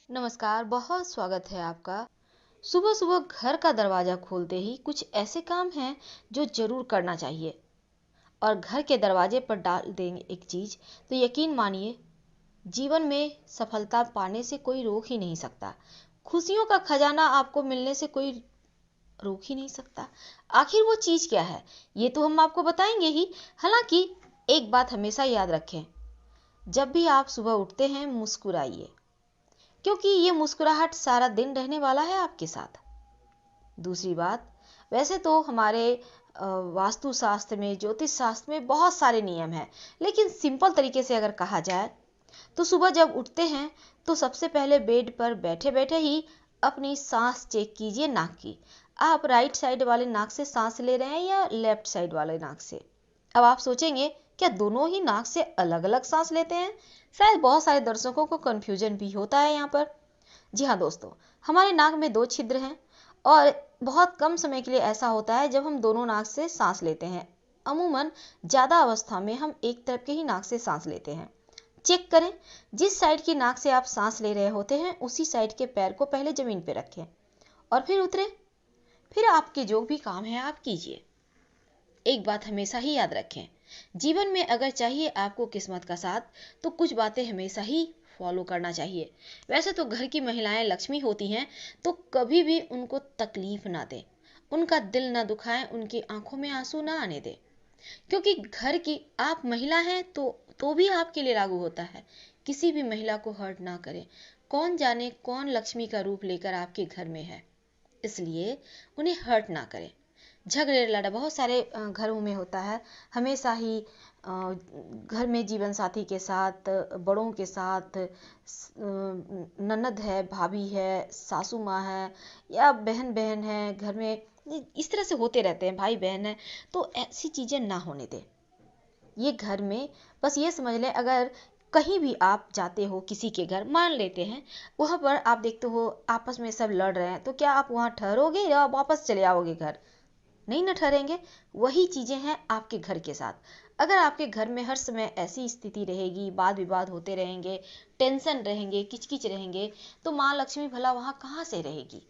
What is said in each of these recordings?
नमस्कार, बहुत स्वागत है आपका। सुबह सुबह घर का दरवाजा खोलते ही कुछ ऐसे काम हैं जो जरूर करना चाहिए। और घर के दरवाजे पर डाल देंगे एक चीज तो यकीन मानिए, जीवन में सफलता पाने से कोई रोक ही नहीं सकता। खुशियों का खजाना आपको मिलने से कोई रोक ही नहीं सकता। आखिर वो चीज क्या है, ये तो हम आपको बताएंगे ही। हालांकि एक बात हमेशा याद रखें, जब भी आप सुबह उठते हैं मुस्कुराइए, क्योंकि ये मुस्कुराहट सारा दिन रहने वाला है आपके साथ। दूसरी बात, वैसे तो हमारे वास्तु शास्त्र में, ज्योतिष शास्त्र में बहुत सारे नियम हैं, लेकिन सिंपल तरीके से अगर कहा जाए तो सुबह जब उठते हैं तो सबसे पहले बेड पर बैठे बैठे ही अपनी सांस चेक कीजिए, नाक की। आप राइट साइड वाले नाक से सांस ले रहे हैं या लेफ्ट साइड वाले नाक से। अब आप सोचेंगे, क्या दोनों ही नाक से अलग अलग सांस लेते हैं? शायद बहुत सारे दर्शकों को कंफ्यूजन भी होता है यहाँ पर। जी हाँ दोस्तों, हमारे नाक में दो छिद्र हैं और बहुत कम समय के लिए ऐसा होता है जब हम दोनों नाक से सांस लेते हैं। अमूमन ज्यादा अवस्था में हम एक तरफ के ही नाक से सांस लेते हैं। चेक करें, जिस साइड की नाक से आप सांस ले रहे होते हैं उसी साइड के पैर को पहले जमीन पर रखें और फिर उतरे। फिर आपके जो भी काम है आप कीजिए। एक बात हमेशा ही याद रखें, जीवन में अगर चाहिए आपको किस्मत का साथ तो कुछ बातें हमेशा ही फॉलो करना चाहिए। वैसे तो घर की महिलाएं लक्ष्मी होती हैं, तो कभी भी उनको तकलीफ ना दें, उनका दिल ना दुखाएं, उनकी आंखों में आंसू ना आने दें। क्योंकि घर की आप महिला हैं तो भी आपके लिए लागू होता है। किसी भी महिला को हर्ट ना करें। कौन जाने कौन लक्ष्मी का रूप लेकर आपके घर में है, इसलिए उन्हें हर्ट ना करें। झगड़े लड़ा बहुत सारे घरों में होता है हमेशा ही। घर में जीवन साथी के साथ, बड़ों के साथ, ननद है, भाभी है, सासू माँ है या बहन बहन है, घर में इस तरह से होते रहते हैं, भाई बहन है। तो ऐसी चीजें ना होने दें ये घर में। बस ये समझ लें, अगर कहीं भी आप जाते हो किसी के घर, मान लेते हैं वहां पर आप देखते हो आपस में सब लड़ रहे हैं, तो क्या आप वहां ठहरोगे या वापस चले आओगे घर? नहीं न ठहरेंगे। वही चीजें हैं आपके घर के साथ। अगर आपके घर में हर समय ऐसी स्थिति रहेगी, वाद विवाद होते रहेंगे, टेंशन रहेंगे, किचकिच रहेंगे, तो माँ लक्ष्मी भला वहां कहां से रहेगी?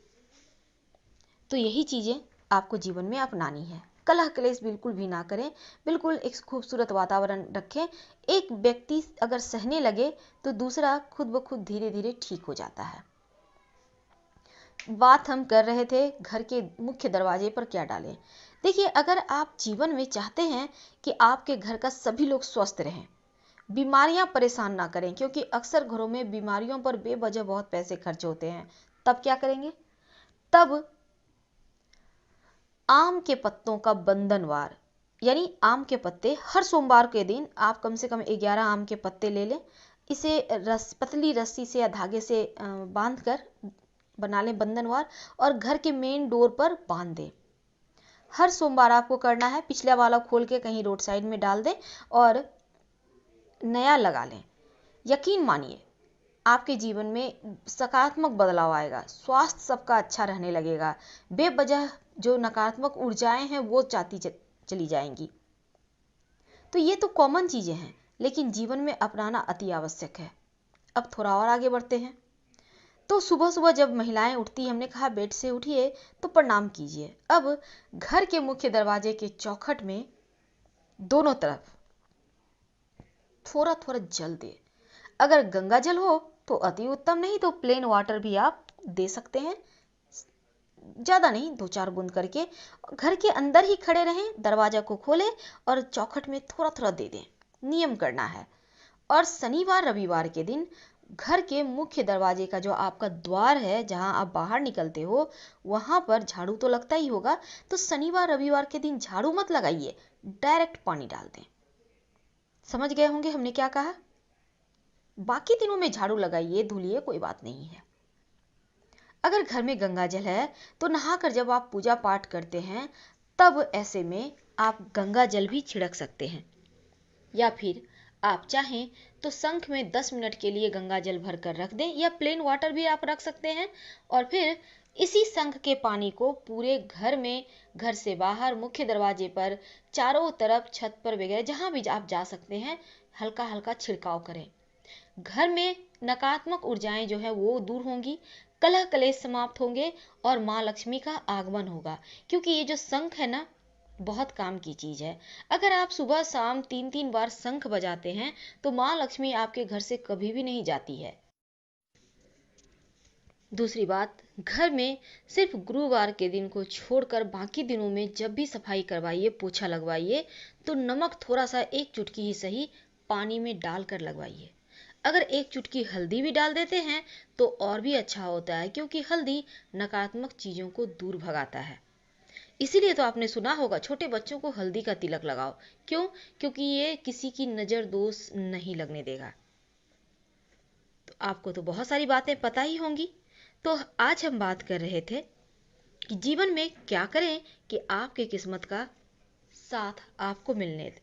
तो यही चीजें आपको जीवन में अपनानी है। कलह क्लेश बिल्कुल भी ना करें, बिल्कुल एक खूबसूरत वातावरण रखें। एक व्यक्ति अगर सहने लगे तो दूसरा खुद ब खुद धीरे धीरे ठीक हो जाता है। बात हम कर रहे थे घर के मुख्य दरवाजे पर क्या डालें। देखिए, अगर आप जीवन में चाहते हैं कि आपके घर का सभी लोग स्वस्थ रहें, बीमारियां परेशान ना करें, क्योंकि अक्सर घरों में बीमारियों पर बेवजह बहुत पैसे खर्च होते हैं, तब क्या करेंगे? तब आम के पत्तों का बंधनवार, यानी आम के पत्ते हर सोमवार के दिन आप कम से कम 11 आम के पत्ते ले लें। इसे पतली रस्सी से या धागे से बांध कर बना लें बंधनवार, और घर के मेन डोर पर बांध दें। हर सोमवार आपको करना है। पिछला वाला खोल के कहीं रोड साइड में डाल दें और नया लगा लें। यकीन मानिए, आपके जीवन में सकारात्मक बदलाव आएगा, स्वास्थ्य सबका अच्छा रहने लगेगा, बेवजह जो नकारात्मक ऊर्जाएं हैं वो चली जाएंगी। तो ये तो कॉमन चीजें हैं, लेकिन जीवन में अपनाना अति आवश्यक है। अब थोड़ा और आगे बढ़ते हैं। तो सुबह सुबह जब महिलाएं उठती, हमने कहा बेड से उठिए तो प्रणाम कीजिए। अब घर के मुख्य दरवाजे के चौखट में दोनों तरफ थोड़ा थोड़ा जल दे। अगर गंगा जल हो तो अति उत्तम, नहीं तो प्लेन वाटर भी आप दे सकते हैं। ज्यादा नहीं, 2-4 बूंद करके। घर के अंदर ही खड़े रहें, दरवाजा को खोलें और चौखट में थोड़ा थोड़ा दे दें। नियम करना है। और शनिवार रविवार के दिन घर के मुख्य दरवाजे का जो आपका द्वार है, जहां आप बाहर निकलते हो, वहां पर झाड़ू तो लगता ही होगा। तो शनिवार रविवार के दिन झाड़ू मत लगाइए, डायरेक्ट पानी डाल दें। समझ गए होंगे हमने क्या कहा। बाकी दिनों में झाड़ू लगाइए, धुलिए, कोई बात नहीं है। अगर घर में गंगा जल है तो नहाकर जब आप पूजा पाठ करते हैं, तब ऐसे में आप गंगा जल भी छिड़क सकते हैं। या फिर आप चाहें तो शंख में 10 मिनट के लिए गंगा जल भरकर रख दें, या प्लेन वाटर भी आप रख सकते हैं। और फिर इसी शंख के पानी को पूरे घर में, घर से बाहर, मुख्य दरवाजे पर, चारों तरफ, छत पर वगैरह जहां भी आप जा सकते हैं, हल्का हल्का छिड़काव करें। घर में नकारात्मक ऊर्जाएं जो है वो दूर होंगी, कलह कलेश समाप्त होंगे और माँ लक्ष्मी का आगमन होगा। क्योंकि ये जो शंख है ना, बहुत काम की चीज है। अगर आप सुबह शाम 3-3 बार शंख बजाते हैं तो माँ लक्ष्मी आपके घर से कभी भी नहीं जाती है। दूसरी बात, घर में सिर्फ गुरुवार के दिन को छोड़कर बाकी दिनों में जब भी सफाई करवाइए, पोछा लगवाइए, तो नमक थोड़ा सा, एक चुटकी ही सही, पानी में डालकर लगवाइए। अगर एक चुटकी हल्दी भी डाल देते हैं तो और भी अच्छा होता है, क्योंकि हल्दी नकारात्मक चीजों को दूर भगाता है। इसीलिए तो आपने सुना होगा, छोटे बच्चों को हल्दी का तिलक लगाओ। क्यों? क्योंकि ये किसी की नजर दोष नहीं लगने देगा। तो आपको तो बहुत सारी बातें पता ही होंगी। तो आज हम बात कर रहे थे कि जीवन में क्या करें कि आपके किस्मत का साथ आपको मिलने दे,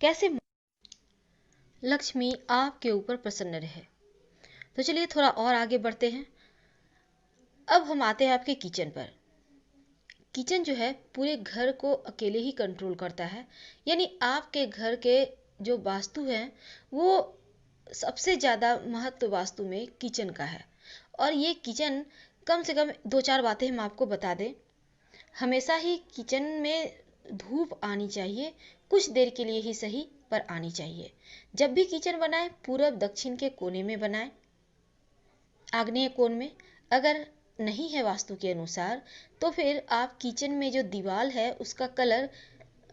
कैसे लक्ष्मी आपके ऊपर प्रसन्न रहे। तो चलिए थोड़ा और आगे बढ़ते हैं। अब हम आते हैं आपके किचन पर। किचन जो है पूरे घर को अकेले ही कंट्रोल करता है, यानी आपके घर के जो वास्तु है वो सबसे ज़्यादा महत्व वास्तु में किचन का है। और ये किचन, कम से कम 2-4 बातें हम आपको बता दें। हमेशा ही किचन में धूप आनी चाहिए, कुछ देर के लिए ही सही पर आनी चाहिए। जब भी किचन बनाए पूरब दक्षिण के कोने में बनाए, आग्नेय कोण में। अगर नहीं है वास्तु के अनुसार तो फिर आप किचन में जो दीवार है उसका कलर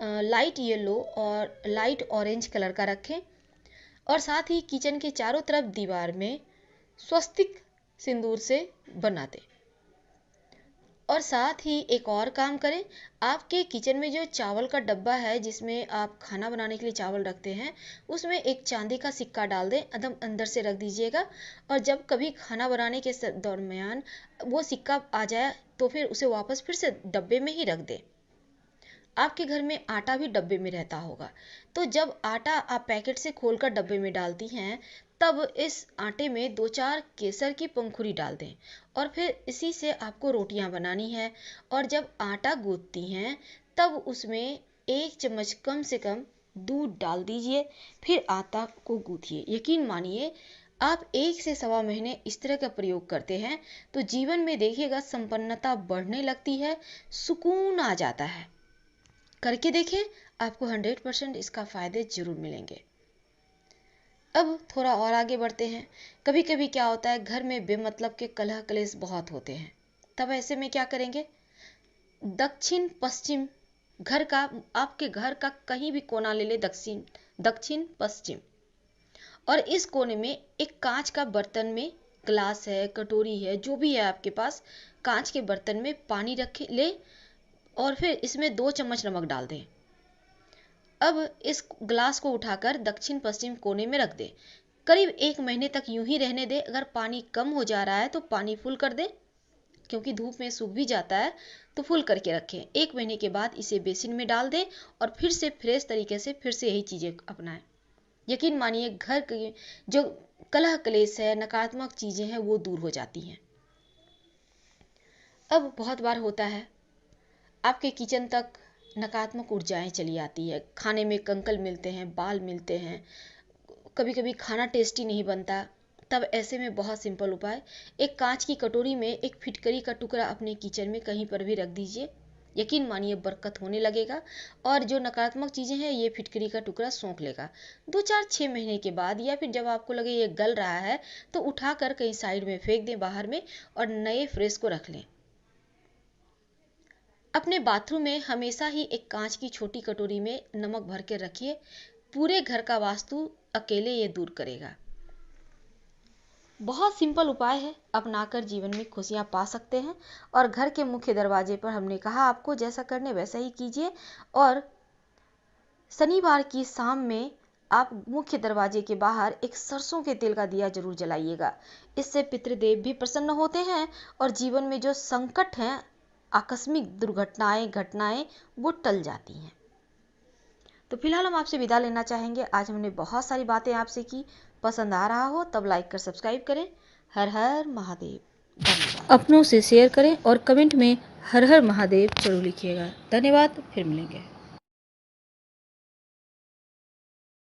लाइट येलो और लाइट ऑरेंज कलर का रखें। और साथ ही किचन के चारों तरफ दीवार में स्वस्तिक सिंदूर से बना दें। और साथ ही एक और काम करें, आपके किचन में जो चावल का डब्बा है जिसमें आप खाना बनाने के लिए चावल रखते हैं, उसमें एक चांदी का सिक्का डाल दें, एकदम अंदर से रख दीजिएगा। और जब कभी खाना बनाने के दरमियान वो सिक्का आ जाए तो फिर उसे वापस फिर से डब्बे में ही रख दें। आपके घर में आटा भी डब्बे में रहता होगा, तो जब आटा आप पैकेट से खोलकर डब्बे में डालती हैं तब इस आटे में 2-4 केसर की पंखुड़ी डाल दें। और फिर इसी से आपको रोटियां बनानी है। और जब आटा गूंथती हैं तब उसमें 1 चम्मच कम से कम दूध डाल दीजिए, फिर आटा को गूंथिए। यकीन मानिए, आप 1 से सवा महीने इस तरह का प्रयोग करते हैं तो जीवन में देखिएगा संपन्नता बढ़ने लगती है, सुकून आ जाता है। करके देखें, आपको 100% इसका फायदे जरूर मिलेंगे। अब थोड़ा और आगे बढ़ते हैं। कभी कभी क्या होता है, घर में बेमतलब के कलह कलेश बहुत होते हैं। तब ऐसे में क्या करेंगे, दक्षिण पश्चिम घर का, आपके घर का कहीं भी कोना ले ले, दक्षिण पश्चिम, और इस कोने में एक कांच का बर्तन में, ग्लास है, कटोरी है, जो भी है आपके पास, कांच के बर्तन में पानी रखे ले और फिर इसमें 2 चम्मच नमक डाल दें। अब इस ग्लास को उठाकर दक्षिण पश्चिम कोने में रख दें। करीब 1 महीने तक यूं ही रहने दें। अगर पानी कम हो जा रहा है तो पानी फुल कर दें, क्योंकि धूप में सूख भी जाता है, तो फुल करके रखें। 1 महीने के बाद इसे बेसिन में डाल दें और फिर से फ्रेश तरीके से फिर से यही चीजें अपनाएं। यकीन मानिए, घर की जो कलह कलेश है, नकारात्मक चीजें हैं, वो दूर हो जाती हैं। अब बहुत बार होता है आपके किचन तक नकारात्मक ऊर्जाएं चली आती है, खाने में कंकल मिलते हैं, बाल मिलते हैं, कभी कभी खाना टेस्टी नहीं बनता। तब ऐसे में बहुत सिंपल उपाय, एक कांच की कटोरी में एक फिटकरी का टुकड़ा अपने किचन में कहीं पर भी रख दीजिए। यकीन मानिए बरकत होने लगेगा और जो नकारात्मक चीजें हैं ये फिटकरी का टुकड़ा सोख लेगा। 2-4-6 महीने के बाद या फिर जब आपको लगे ये गल रहा है तो उठाकर कहीं साइड में फेंक दें, बाहर में, और नए फ्रेश को रख लें। अपने बाथरूम में हमेशा ही एक कांच की छोटी कटोरी में नमक भर के रखिए। पूरे घर का वास्तु अकेले ये दूर करेगा। बहुत सिंपल उपाय है, अपनाकर जीवन में खुशियां पा सकते हैं। और घर के मुख्य दरवाजे पर हमने कहा आपको जैसा करने वैसा ही कीजिए। और शनिवार की शाम में आप मुख्य दरवाजे के बाहर एक सरसों के तेल का दिया जरूर जलाइएगा। इससे पितृदेव भी प्रसन्न होते हैं और जीवन में जो संकट हैं, आकस्मिक दुर्घटनाएं, घटनाएं, वो टल जाती हैं। तो फिलहाल हम आपसे विदा लेना चाहेंगे। आज हमने बहुत सारी बातें आपसे की। पसंद आ रहा हो तब लाइक कर सब्सक्राइब करें। हर हर महादेव। धन्यवाद। अपनों से शेयर करें और कमेंट में हर हर महादेव जरूर लिखिएगा। धन्यवाद, फिर मिलेंगे।